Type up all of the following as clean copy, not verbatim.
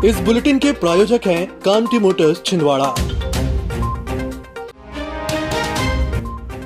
इस बुलेटिन के प्रायोजक हैं कांटी मोटर्स छिंदवाड़ा।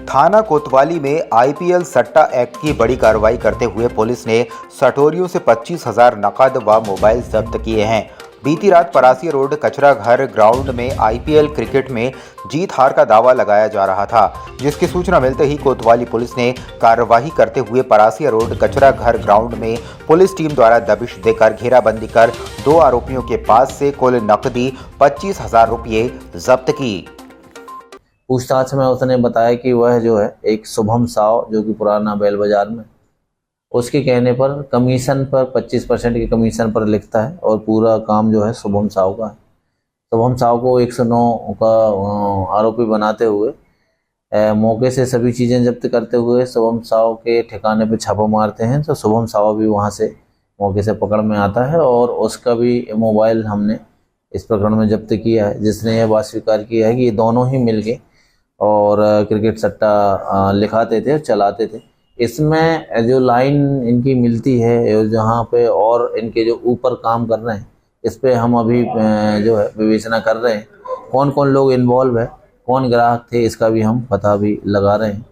थाना कोतवाली में आईपीएल सट्टा एक्ट की बड़ी कार्रवाई करते हुए पुलिस ने सटोरियों से 25,000 नकद व मोबाइल जब्त किए हैं। बीती रात परासिया रोड कचरा घर ग्राउंड में आईपीएल क्रिकेट में जीत हार का दावा लगाया जा रहा था, जिसकी सूचना मिलते ही कोतवाली पुलिस ने कार्रवाई करते हुए परासिया रोड कचरा घर ग्राउंड में पुलिस टीम द्वारा दबिश देकर घेराबंदी कर 2 आरोपियों के पास से कुल नकदी 25,000 रुपये जब्त की। पूछताछ में उसने बताया कि वह जो है एक शुभम साव जो कि पुराना बैल बाजार में, उसके कहने पर कमीशन पर 25% के कमीशन पर लिखता है और पूरा काम जो है शुभम साव का है। शुभम साव को 109 का आरोपी बनाते हुए मौके से सभी चीज़ें जब्त करते हुए शुभम साव के ठिकाने पर छापा मारते हैं, तो शुभम साव भी वहां से मौके से पकड़ में आता है और उसका भी मोबाइल हमने इस प्रकरण में जब्त किया है, जिसने यह बात स्वीकार किया है कि ये दोनों ही मिलके और क्रिकेट सट्टा लिखाते थे और चलाते थे। इसमें जो लाइन इनकी मिलती है, जहाँ पे और इनके जो ऊपर काम कर रहे हैं, इस पे हम अभी जो है विवेचना कर रहे हैं। कौन कौन लोग इन्वॉल्व है, कौन ग्राहक थे, इसका भी हम पता भी लगा रहे हैं।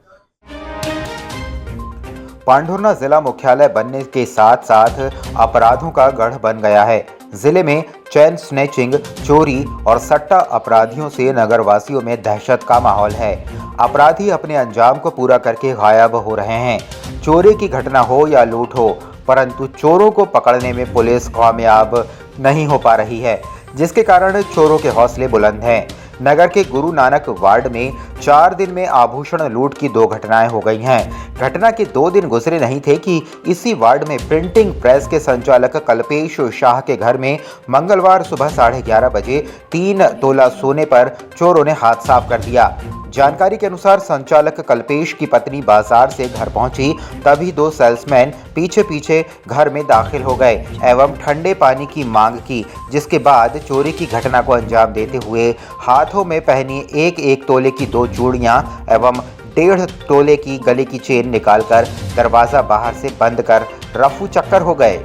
पांढुर्ना जिला मुख्यालय बनने के साथ साथ अपराधों का गढ़ बन गया है। जिले में चैन स्नैचिंग, चोरी और सट्टा अपराधियों से नगरवासियों में दहशत का माहौल है। अपराधी अपने अंजाम को पूरा करके गायब हो रहे हैं। चोरी की घटना हो या लूट हो, परंतु चोरों को पकड़ने में पुलिस कामयाब नहीं हो पा रही है, जिसके कारण चोरों के हौसले बुलंद हैं। नगर के गुरु नानक वार्ड में 4 दिन में आभूषण लूट की 2 घटनाएं हो गई हैं। घटना के 2 दिन गुजरे नहीं थे कि इसी वार्ड में प्रिंटिंग प्रेस के संचालक कल्पेश शाह के घर में मंगलवार सुबह 11:30 बजे 3 तोला सोने पर चोरों ने हाथ साफ कर दिया। जानकारी के अनुसार संचालक कल्पेश की पत्नी बाजार से घर पहुंची, तभी 2 सेल्समैन पीछे पीछे घर में दाखिल हो गए एवं ठंडे पानी की मांग की, जिसके बाद चोरी की घटना को अंजाम देते हुए हाथों में पहनी 1-1 तोले की 2 चूड़ियां एवं 1.5 तोले की गले की चेन निकालकर दरवाजा बाहर से बंद कर रफू चक्कर हो गए।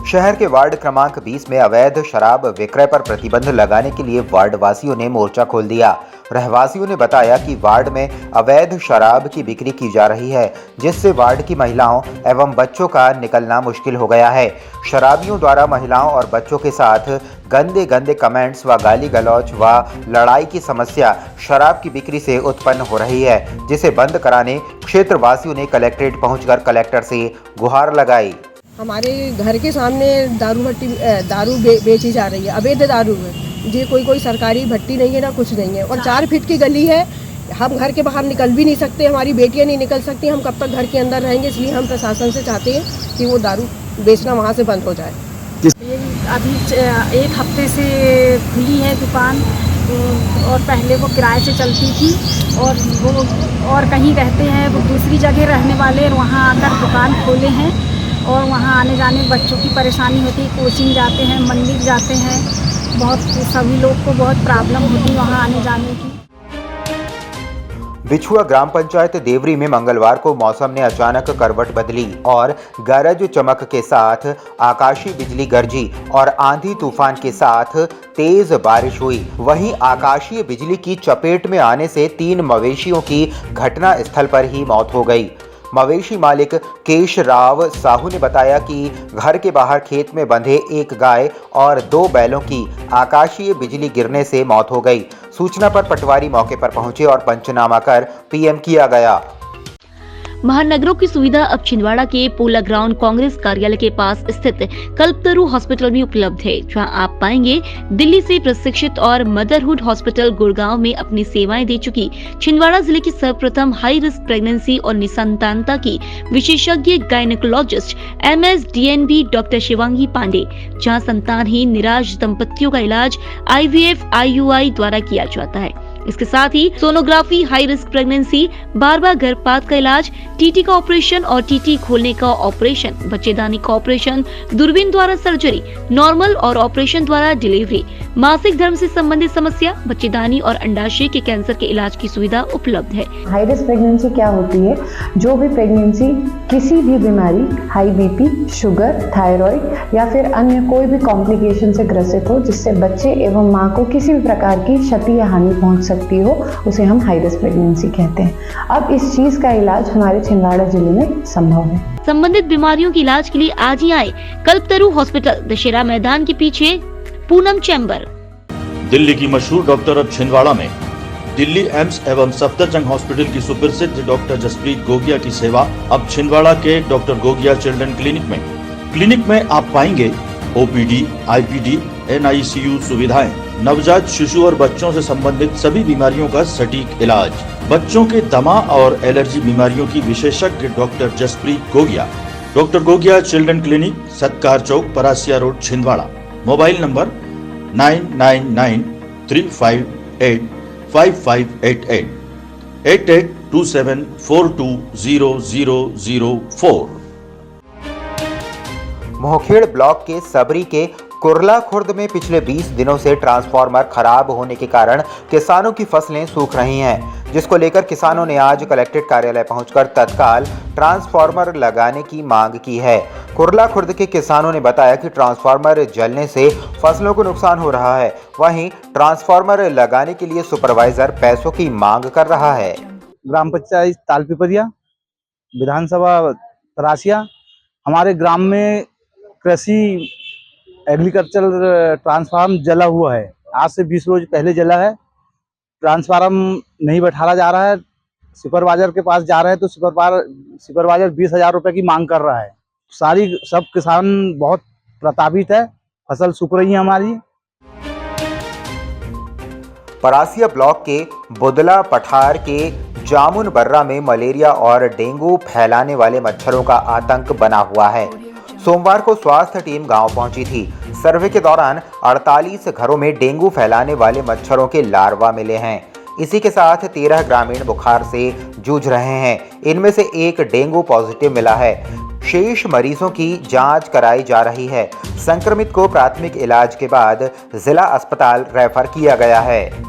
शहर के वार्ड क्रमांक 20 में अवैध शराब विक्रय पर प्रतिबंध लगाने के लिए वार्ड वासियों ने मोर्चा खोल दिया। रहवासियों ने बताया कि वार्ड में अवैध शराब की बिक्री की जा रही है, जिससे वार्ड की महिलाओं एवं बच्चों का निकलना मुश्किल हो गया है। शराबियों द्वारा महिलाओं और बच्चों के साथ गंदे गंदे कमेंट्स व गाली गलौज व लड़ाई की समस्या शराब की बिक्री से उत्पन्न हो रही है, जिसे बंद कराने क्षेत्रवासियों ने कलेक्ट्रेट पहुंचकर कलेक्टर से गुहार लगाई। हमारे घर के सामने दारू बेची जा रही है, अवैध दारू है। ये कोई सरकारी भट्टी नहीं है, ना कुछ नहीं है, और 4 फीट की गली है। हम घर के बाहर निकल भी नहीं सकते, हमारी बेटियां नहीं निकल सकती। हम कब तक घर के अंदर रहेंगे? इसलिए हम प्रशासन से चाहते हैं कि वो दारू बेचना वहाँ से बंद हो जाए। अभी 1 हफ्ते से खुली है दुकान, और पहले वो किराए से चलती थी, और वो और कहीं रहते हैं, वो दूसरी जगह रहने वाले वहाँ आकर दुकान खोले हैं, और वहाँ आने जाने में बच्चों की परेशानी होती है। कोचिंग जाते हैं, मंदिर जाते हैं, बहुत सभी लोग को बहुत प्रॉब्लम होती है वहाँ आने जाने की। बिछुआ ग्राम पंचायत देवरी में मंगलवार को मौसम ने अचानक करवट बदली और गरज चमक के साथ आकाशीय बिजली गरजी और आंधी तूफान के साथ तेज बारिश हुई। वहीं आकाशीय बिजली की चपेट में आने से 3 मवेशियों की घटना स्थल पर ही मौत हो गई। मवेशी मालिक केशराव साहू ने बताया कि घर के बाहर खेत में बंधे 1 गाय और 2 बैलों की आकाशीय बिजली गिरने से मौत हो गई। सूचना पर पटवारी मौके पर पहुंचे और पंचनामा कर पीएम किया गया। महानगरों की सुविधा अब छिंदवाड़ा के पोला ग्राउंड कांग्रेस कार्यालय के पास स्थित कल्पतरु हॉस्पिटल में उपलब्ध है, जहां आप पाएंगे दिल्ली से प्रशिक्षित और मदरहुड हॉस्पिटल गुड़गांव में अपनी सेवाएं दे चुकी छिंदवाड़ा जिले की सर्वप्रथम हाई रिस्क प्रेगनेंसी और निसंतानता की विशेषज्ञ gynaecologist MS DNB doctor Shivangi Pandey, जहाँ संतानहीन निराश दंपतियों का इलाज IVF IUI द्वारा किया जाता है। इसके साथ ही सोनोग्राफी, हाई रिस्क प्रेगनेंसी, बार-बार गर्भपात का इलाज, टीटी का ऑपरेशन और टीटी खोलने का ऑपरेशन, बच्चेदानी का ऑपरेशन, दूरबीन द्वारा सर्जरी, नॉर्मल और ऑपरेशन द्वारा डिलीवरी, मासिक धर्म से संबंधित समस्या, बच्चेदानी और अंडाशय के कैंसर के इलाज की सुविधा उपलब्ध है। हाई रिस्क प्रेगनेंसी क्या होती है? जो भी प्रेगनेंसी किसी भी बीमारी, हाई बीपी, शुगर, थायराइड या फिर अन्य कोई भी कॉम्प्लिकेशन से ग्रसित हो जिससे बच्चे एवं मां को किसी भी प्रकार की क्षति या हानि पहुंच सकती हो, उसे हम हाई रिस्क प्रेगनेंसी कहते हैं। अब इस चीज का इलाज हमारे छिंदवाड़ा जिले में संभव है। संबंधित बीमारियों के इलाज के लिए आज ही आए कल्पतरु हॉस्पिटल, दशहरा मैदान के पीछे, पूनम चैम्बर। दिल्ली की मशहूर डॉक्टर अब छिंदवाड़ा में। दिल्ली एम्स एवं सफदरजंग हॉस्पिटल की सुप्रसिद्ध डॉक्टर जसप्रीत गोगिया की सेवा अब छिंदवाड़ा के डॉक्टर गोगिया चिल्ड्रन क्लिनिक में। क्लिनिक में आप पाएंगे ओपीडी, आईपीडी, NICU सुविधाएं, नवजात शिशु और बच्चों से संबंधित सभी बीमारियों का सटीक इलाज, बच्चों के दमा और एलर्जी बीमारियों की विशेषज्ञ doctor Jaspreet Gogia. Doctor Gogia children clinic, Satkar Chowk, Parasia road, Chhindwara. Mobile number 9993585588 8827420004। Mohkhed block के सबरी के कुरला खुर्द में पिछले 20 दिनों से ट्रांसफार्मर खराब होने के कारण किसानों की फसलें सूख रही हैं, जिसको लेकर किसानों ने आज कलेक्ट्रेट कार्यालय पहुंचकर तत्काल ट्रांसफार्मर लगाने की मांग की है। कुरला खुर्द के किसानों ने बताया कि ट्रांसफार्मर जलने से फसलों को नुकसान हो रहा है, वहीं ट्रांसफार्मर लगाने के लिए सुपरवाइजर पैसों की मांग कर रहा है। ग्राम पंचायत तालपीपरिया, विधानसभा परासिया, हमारे ग्राम में कृषि एग्रीकल्चर ट्रांसफार्म जला हुआ है। आज से 20 रोज पहले जला है। ट्रांसफार्म नहीं बैठाया जा रहा है। सुपरवाइजर के पास जा रहे हैं तो सुपरवाइजर 20,000 रुपए की मांग कर रहा है। सब किसान बहुत प्रतापित है, फसल सूख रही है हमारी। परासिया ब्लॉक के बुदला पठार के जामुन बर्रा में मलेरिया और डेंगू फैलाने वाले मच्छरों का आतंक बना हुआ है। सोमवार को स्वास्थ्य टीम गांव पहुंची थी। सर्वे के दौरान 48 घरों में डेंगू फैलाने वाले मच्छरों के लार्वा मिले हैं। इसी के साथ 13 ग्रामीण बुखार से जूझ रहे हैं। इनमें से एक डेंगू पॉजिटिव मिला है। शेष मरीजों की जांच कराई जा रही है। संक्रमित को प्राथमिक इलाज के बाद जिला अस्पताल रेफर किया गया है।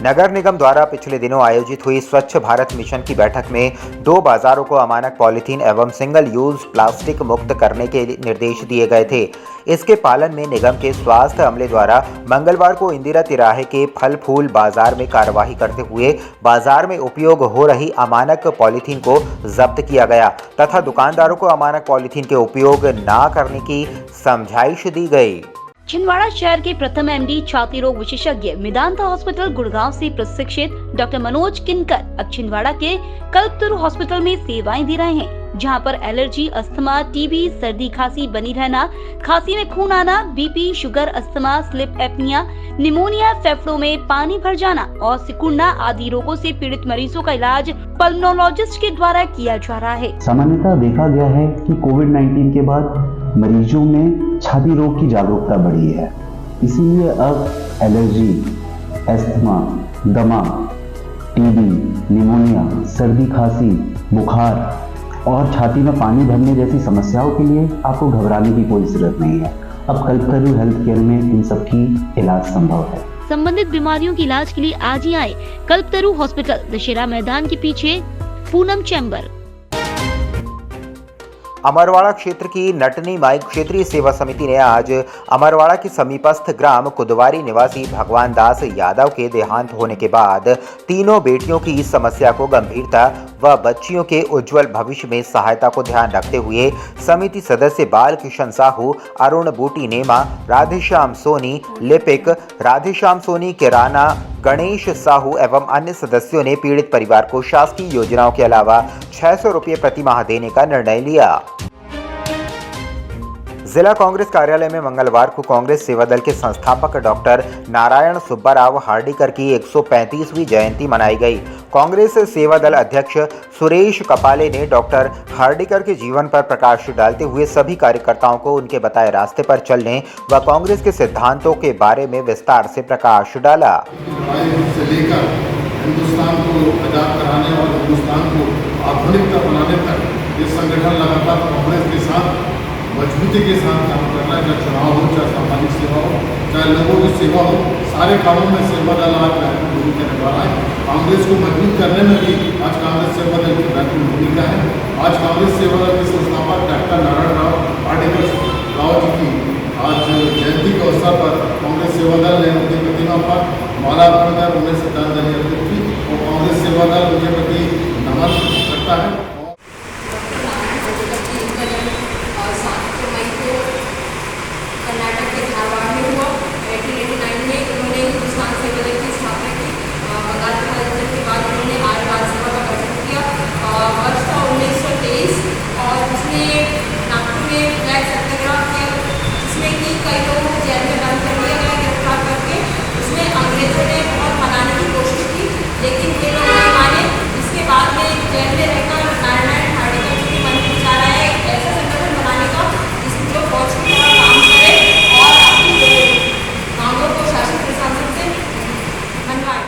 नगर निगम द्वारा पिछले दिनों आयोजित हुई स्वच्छ भारत मिशन की बैठक में 2 बाजारों को अमानक पॉलीथीन एवं सिंगल यूज प्लास्टिक मुक्त करने के निर्देश दिए गए थे। इसके पालन में निगम के स्वास्थ्य अमले द्वारा मंगलवार को इंदिरा तिराहे के फल फूल बाजार में कार्यवाही करते हुए बाजार में उपयोग हो रही अमानक पॉलीथीन को जब्त किया गया तथा दुकानदारों को अमानक पॉलीथीन के उपयोग न करने की समझाइश दी गई। छिंदवाड़ा शहर के प्रथम MD छाती रोग विशेषज्ञ मेदांता हॉस्पिटल गुड़गांव से प्रशिक्षित डॉक्टर मनोज किनकर अब छिंदवाड़ा के कल्पतरु हॉस्पिटल में सेवाएं दे रहे हैं, जहां पर एलर्जी, अस्थमा, टीबी, सर्दी खांसी बनी रहना, खांसी में खून आना, BP, sugar, asthma, sleep apnoea, pneumonia, फेफड़ों में पानी भर जाना और सिकुड़ना आदि रोगों से पीड़ित मरीजों का इलाज पल्मोनोलॉजिस्ट के द्वारा किया जा रहा है। सामान्यतः देखा गया है कि कोविड-19 के बाद मरीजों में छाती रोग की जागरूकता बढ़ी है, इसीलिए अब एलर्जी, अस्थमा, दमा, टीबी, निमोनिया, सर्दी खांसी, बुखार और छाती में पानी भरने जैसी समस्याओं के लिए आपको घबराने की कोई जरूरत नहीं है। अब कल्पतरु हेल्थ केयर में इन सब की इलाज संभव है। संबंधित बीमारियों के इलाज के लिए आज ही आए कल्पतरु हॉस्पिटल, दशहरा मैदान के पीछे, पूनम चैम्बर। अमरवाड़ा क्षेत्र की नटनी माई क्षेत्रीय सेवा समिति ने आज अमरवाड़ा के समीपस्थ ग्राम कुदवारी निवासी भगवान दास यादव के देहांत होने के बाद तीनों बेटियों की इस समस्या को गंभीरता व बच्चियों के उज्जवल भविष्य में सहायता को ध्यान रखते हुए समिति सदस्य बाल किशन साहू, अरुण बूटी नेमा, राधेश्याम सोनी लिपिक, राधेश्याम सोनी किराना, गणेश साहू एवं अन्य सदस्यों ने पीड़ित परिवार को शासकीय योजनाओं के अलावा 600 रुपये प्रति माह देने का निर्णय लिया। जिला कांग्रेस कार्यालय में मंगलवार को कांग्रेस सेवा दल के संस्थापक डॉक्टर नारायण सुब्बाराव हार्डीकर की 135वीं जयंती मनाई गई। कांग्रेस सेवा दल अध्यक्ष सुरेश कपाले ने डॉक्टर हार्डीकर के जीवन पर प्रकाश डालते हुए सभी कार्यकर्ताओं को उनके बताए रास्ते पर चलने व कांग्रेस के सिद्धांतों के बारे में विस्तार से प्रकाश डाला। हिंदुस्तान को आज़ाद कराने और हिंदुस्तान को आधुनिकता बनाने तक ये संगठन लगातार कांग्रेस के साथ मजबूती के साथ काम कर रहा है। चाहे चुनाव हो, चाहे सामाजिक सेवा हो, चाहे लोगों की सेवा हो, सारे कामों में सेवा दल आज महत्वपूर्ण भूमिका निभा रहा है। कांग्रेस को मजबूत करने में भी आज कांग्रेस सेवा दल की महत्वपूर्ण भूमिका है। आज कांग्रेस सेवा दल के संस्थापक डॉक्टर नारायण हार्डीकर राव जी की आज जयंती के अवसर पर कांग्रेस सेवा दल ने उनकी प्रतिमा पर माला अर्पण कर उन्हें श्रद्धांजलि अर्पित की और कांग्रेस सेवा दल उनके प्रति नमन करता है। कर्नाटक के धारवाड़ में हुआ 1889 में उन्होंने हिंदुस्तान सेवा दल की स्थापना की। बंगाल विभाजन के बाद उन्होंने आर्य राज्यसभा का गठन किया। वर्ष था 1923 और उसमें नागपुर में फ्लैग सत्याग्रह किया, जिसमें कि कई लोगों को जेल में बंद कर दिया गया, गिरफ्तार करके। उसमें अंग्रेजों ने बहुत मनाने की कोशिश की, लेकिन ये लोग नहीं माने। इसके बाद में जेल में रहकर नारायण हार्डीकर जी के मन में विचार आया एक ऐसा संगठन बनाने का जिसमें जो फौज की तरह काम करे और अपनी मांगों को शासन प्रशासन से मनवाए।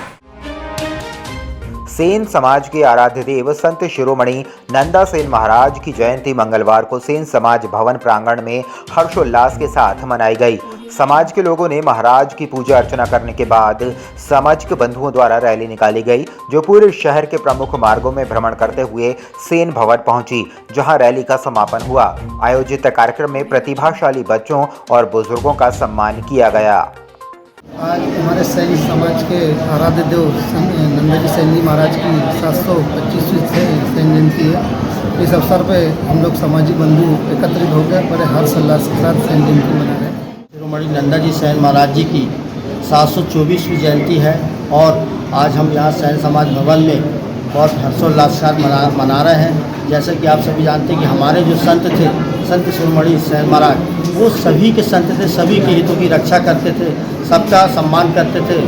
सेन समाज के आराध्य देव संत शिरोमणि नंदा सेन महाराज की जयंती मंगलवार को सेन समाज भवन प्रांगण में हर्षोल्लास के साथ मनाई गई। समाज के लोगों ने महाराज की पूजा अर्चना करने के बाद समाजिक बंधुओं द्वारा रैली निकाली गई, जो पूरे शहर के प्रमुख मार्गों में भ्रमण करते हुए सेन भवन पहुंची, जहां रैली का समापन हुआ। आयोजित कार्यक्रम में प्रतिभाशाली बच्चों और बुजुर्गों का सम्मान किया गया। आज हमारे सैनी समाज के आराध्य देव नंदा जी सैनी महाराज की 725वीं सैन जयंती है। इस अवसर पर हम लोग सामाजिक बंधु एकत्रित होकर बड़े हर्षोल्लास के साथ सैन जयंती मना रहे हैं। शिरोमणि नंदा जी सैन महाराज जी की 724वीं जयंती है और आज हम यहाँ सैन समाज भवन में बहुत हर्षोल्लास के साथ मना रहे हैं। जैसे कि आप सभी जानते हैं कि हमारे जो संत थे, संत शिरोमणि सैन महाराज, वो सभी के संत थे, सभी के हितों की रक्षा करते थे, सबका सम्मान करते थे,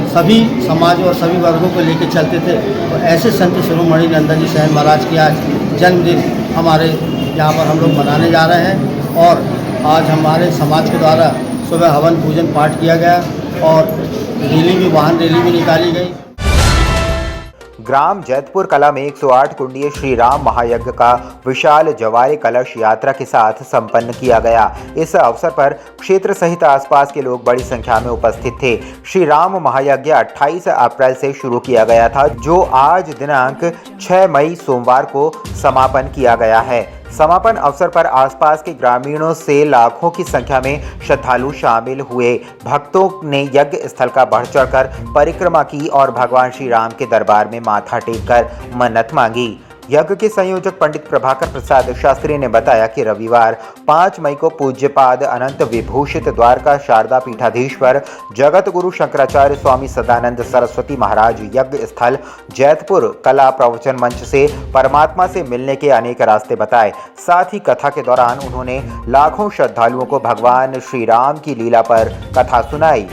सभी समाज और सभी वर्गों को लेकर चलते थे। तो ऐसे संत शिरोमणि नंदा जी सैन महाराज की आज जन्मदिन हमारे यहाँ पर हम लोग मनाने जा रहे हैं और आज हमारे समाज के द्वारा सुबह हवन पूजन पाठ किया गया और वाहन रैली भी निकाली गई। ग्राम जैतपुर कला में 108 कुंडीय श्री राम महायज्ञ का विशाल जवारे कलश यात्रा के साथ संपन्न किया गया। इस अवसर पर क्षेत्र सहित आसपास के लोग बड़ी संख्या में उपस्थित थे। श्री राम महायज्ञ 28 अप्रैल से शुरू किया गया था, जो आज दिनांक 6 मई सोमवार को समापन किया गया है। समापन अवसर पर आसपास के ग्रामीणों से लाखों की संख्या में श्रद्धालु शामिल हुए। भक्तों ने यज्ञ स्थल का बढ़ चढ़कर परिक्रमा की और भगवान श्री राम के दरबार में माथा टेककर मन्नत मांगी। यज्ञ के संयोजक पंडित प्रभाकर प्रसाद शास्त्री ने बताया कि रविवार 5 मई को पूज्यपाद अनंत विभूषित द्वारका शारदा पीठाधीश्वर जगत गुरु शंकराचार्य स्वामी सदानंद सरस्वती महाराज यज्ञ स्थल जैतपुर कला प्रवचन मंच से परमात्मा से मिलने के अनेक रास्ते बताए। साथ ही कथा के दौरान उन्होंने लाखों श्रद्धालुओं को भगवान श्री राम की लीला पर कथा सुनाई।